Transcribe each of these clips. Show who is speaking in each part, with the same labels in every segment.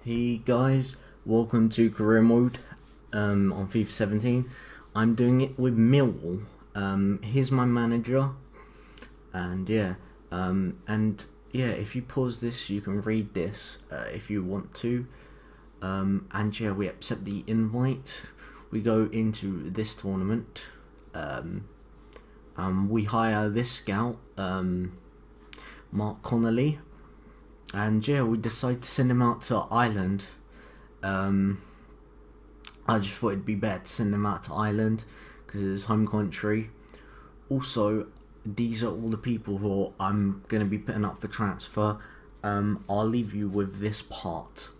Speaker 1: Hey guys, welcome to career mode on FIFA 17. I'm doing it with Millwall. Here's my manager, and if you pause this, you can read this if you want to. We accept the invite. We go into this tournament. We hire this scout, Mark Connolly. And we decided to send him out to Ireland. I just thought it'd be better to send him out to Ireland because it's his home country. Also, these are all the people who I'm going to be putting up for transfer. I'll leave you with this part.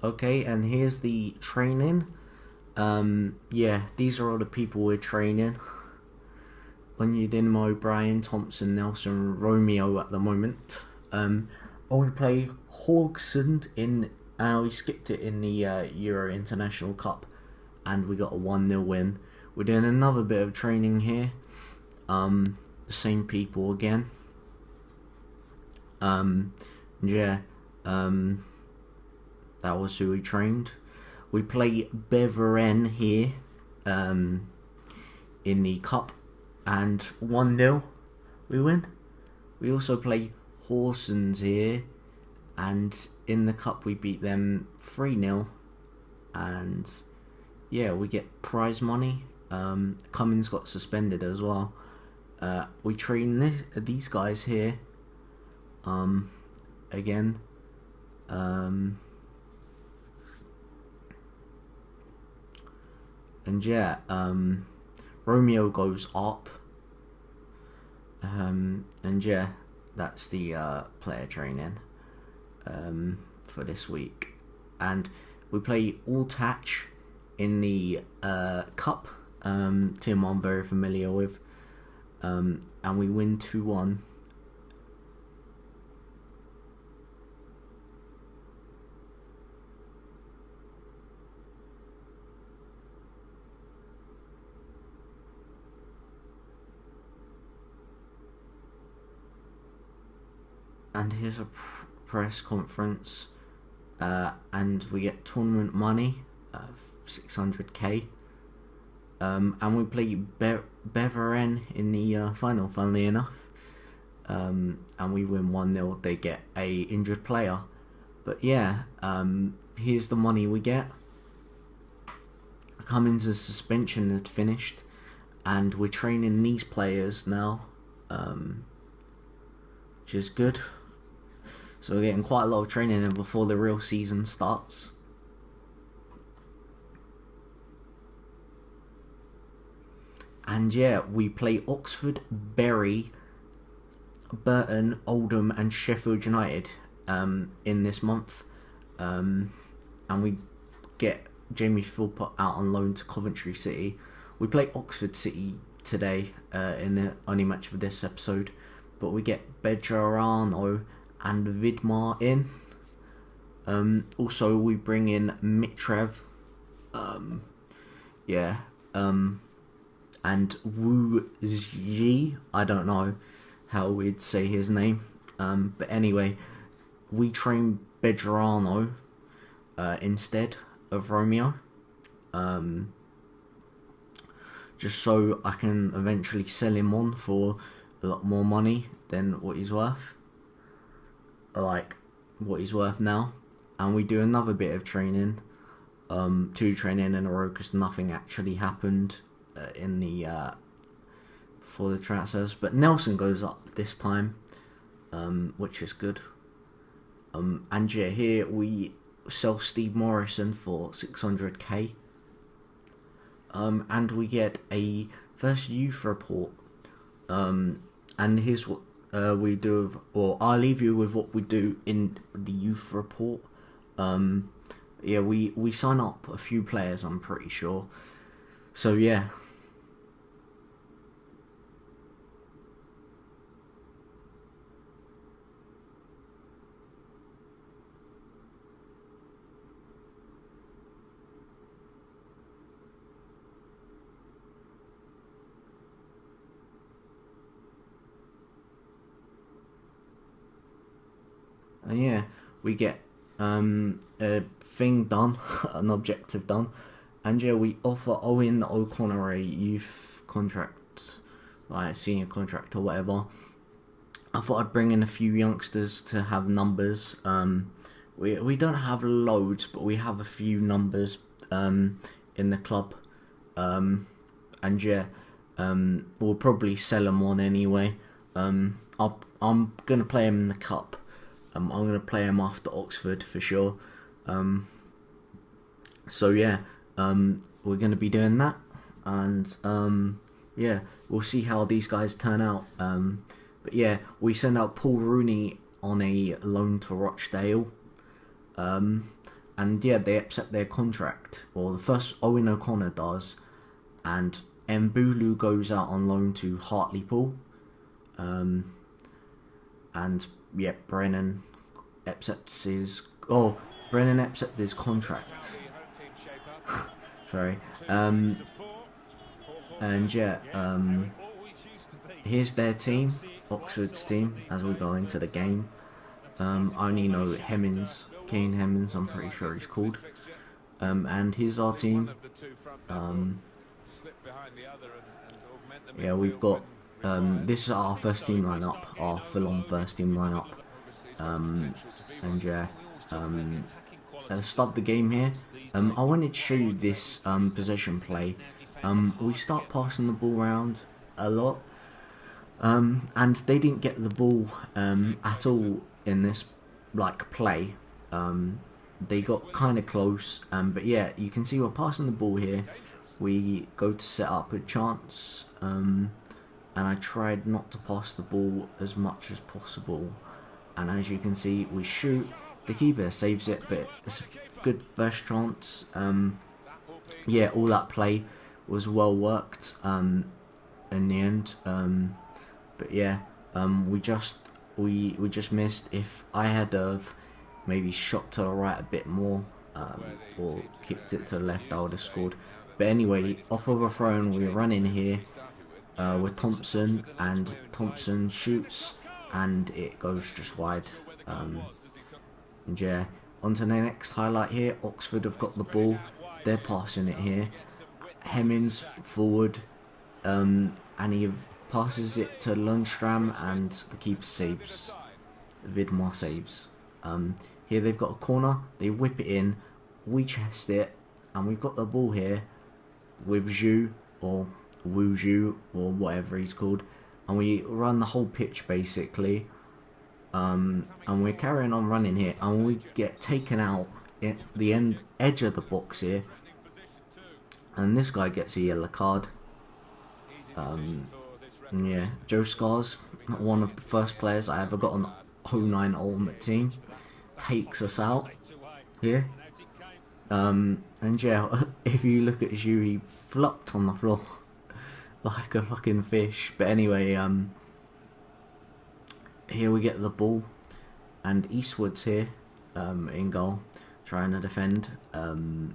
Speaker 1: Okay, and here's the training. These are all the people we're training. Onyedinma, O'Brien, Thompson, Nelson, Romeo at the moment. I want to play Hawksend in. We skipped it in the Euro International Cup, and we got a 1-0 win. We're doing another bit of training here. The same people again. That was who we trained. We play Beveren here in the cup, and 1-0 we win. We also play Horsens here, and in the cup we beat them 3-0, and we get prize money. Cummins got suspended as well. We train these guys here again. Romeo goes up. That's the player training for this week. And we play Altach in the cup, team I'm very familiar with, and we win 2-1. And here's a press conference, and we get tournament money, 600k, and we play Beveren in the final, funnily enough, and we win 1-0. They get a injured player, but here's the money we get. Cummins' suspension had finished, and we're training these players now, which is good. So we're getting quite a lot of training in before the real season starts. And we play Oxford, Bury, Burton, Oldham and Sheffield United in this month. And we get Jamie Philpott out on loan to Coventry City. We play Oxford City today in the only match for this episode. But we get Bejarano and Vidmar in. Also, we bring in Mitrev. And Wu Ji. I don't know how we'd say his name. But anyway, we train Bejarano instead of Romeo. Just so I can eventually sell him on for a lot more money than what he's worth. Like what he's worth now. And we do another bit of training. 2 training in a row because nothing actually happened in the for the transfers. But Nelson goes up this time, which is good. Here we sell Steve Morrison for 600k. and we get a first youth report. And here's what we do, or I'll leave you with what we do in the youth report. Yeah, we sign up a few players, I'm pretty sure. So yeah. And yeah, we get a thing done, an objective done, and yeah, we offer Owen O'Connor a youth contract, like a senior contract or whatever. I thought I'd bring in a few youngsters to have numbers. We don't have loads, but we have a few numbers in the club, and yeah, we'll probably sell them on anyway. I'm gonna play them in the cup. I'm going to play him after Oxford for sure. So yeah, we're going to be doing that, and yeah, we'll see how these guys turn out. But yeah, we send out Paul Rooney on a loan to Rochdale, and yeah, they accept their contract. Or the first Owen O'Connor does, and Mbulu goes out on loan to Hartlepool, and yeah, Brennan accepts his contract. Sorry. And yeah, here's their team, Oxford's team, as we go into the game. I only know Kane Hemmings, I'm pretty sure he's called. And here's our team. Yeah, we've got this is our first team lineup, our full-on first team lineup, and yeah, at the start of the game here, I wanted to show you this possession play. We start passing the ball around a lot, and they didn't get the ball at all in this play. They got kind of close, but yeah, you can see we're passing the ball here. We go to set up a chance, and I tried not to pass the ball as much as possible, and as you can see, we shoot. The keeper saves it, but it's a good first chance. Yeah, all that play was well worked in the end. But yeah, we just missed. If I had have maybe shot to the right a bit more, or kicked it to the left, I would have scored. But anyway, off of a throw, we run in here with Thompson, and Thompson shoots, and it goes just wide. And yeah, on to the next highlight here. Oxford have got the ball, they're passing it here. Hemmings forward, and he passes it to Lundstram, and the keeper saves. Vidmar saves. Here they've got a corner, they whip it in, we chest it, and we've got the ball here with Zhu, or Wu Zhu, or whatever he's called, and we run the whole pitch basically, and we're carrying on running here, and we get taken out at the edge of the box here, and this guy gets a yellow card. Yeah, Joe Scars, one of the first players I ever got on the 09 Ultimate Team, takes us out here. And yeah, if you look at Zhu, he flopped on the floor like a fucking fish. But anyway, here we get the ball, and Eastwood's here in goal, trying to defend. And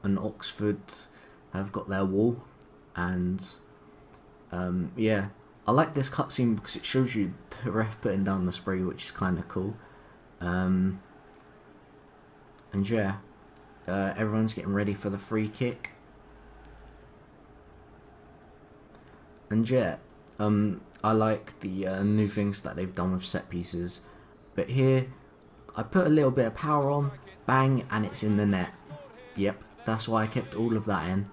Speaker 1: Oxford have got their wall, and yeah, I like this cutscene because it shows you the ref putting down the spray, which is kind of cool. And yeah, everyone's getting ready for the free kick. And yeah, I like the new things that they've done with set pieces. But here, I put a little bit of power on, bang, and it's in the net. Yep, that's why I kept all of that in.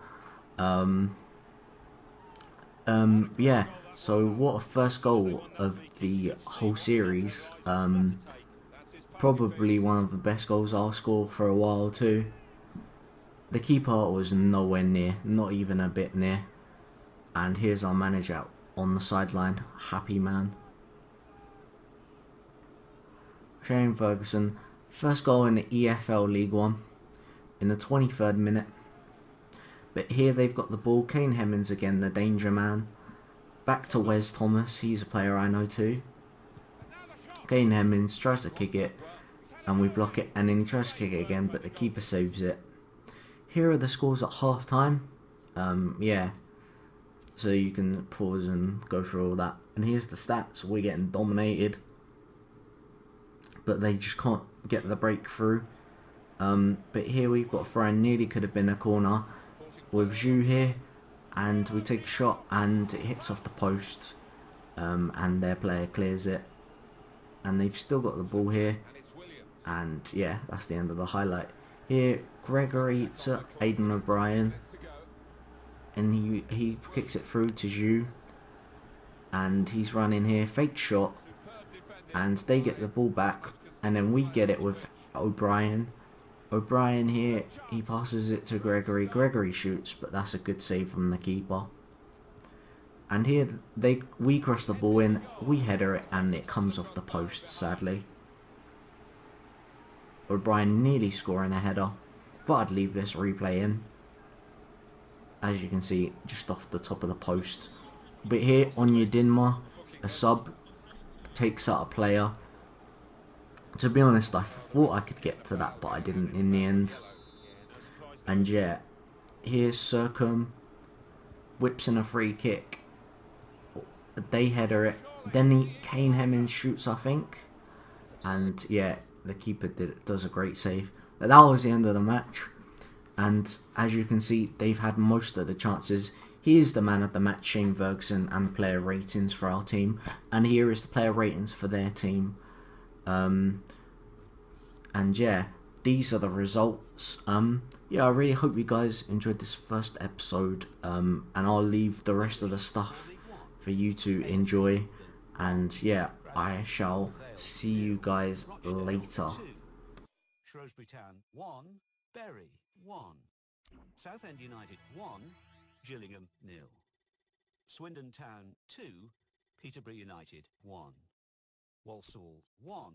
Speaker 1: Yeah, so what a first goal of the whole series. Probably one of the best goals I'll score for a while too. The keeper was nowhere near, not even a bit near. And here's our manager on the sideline, happy man. Shane Ferguson, first goal in the EFL League One in the 23rd minute. But here they've got the ball. Kane Hemmings again, the danger man. Back to Wes Thomas, he's a player I know too. Kane Hemmings tries to kick it, and we block it, and then he tries to kick it again, but the keeper saves it. Here are the scores at half time. Yeah, so you can pause and go through all that. And here's the stats. We're getting dominated, but they just can't get the breakthrough. But here we've got a throw, nearly could have been a corner with Zhu here, and we take a shot and it hits off the post, and their player clears it, and they've still got the ball here. And yeah, that's the end of the highlight. Here, Gregory to Aidan O'Brien, and he kicks it through to Zhu, and he's running here, fake shot, and they get the ball back, and then we get it with O'Brien. O'Brien here, he passes it to Gregory. Gregory shoots, but that's a good save from the keeper. And here we cross the ball in, we header it, and it comes off the post, sadly. O'Brien nearly scoring a header. Thought I'd leave this replay in. As you can see, just off the top of the post. But here, Onyedinma, Dinma, a sub, takes out a player. To be honest, I thought I could get to that, but I didn't in the end. And yeah, here's Circum, whips in a free kick. They header it. Then Kane Hemmings shoots, I think. And yeah, the keeper does a great save. But that was the end of the match. And as you can see, they've had most of the chances. He is the man of the match, Shane Ferguson, and the player ratings for our team. And here is the player ratings for their team. And yeah, these are the results. Yeah, I really hope you guys enjoyed this first episode. And I'll leave the rest of the stuff for you to enjoy. And yeah, I shall see you guys later.
Speaker 2: Shrewsbury Town 1, Bury 1, Southend United 1, Gillingham 0, Swindon Town 2, Peterborough United 1, Walsall 1.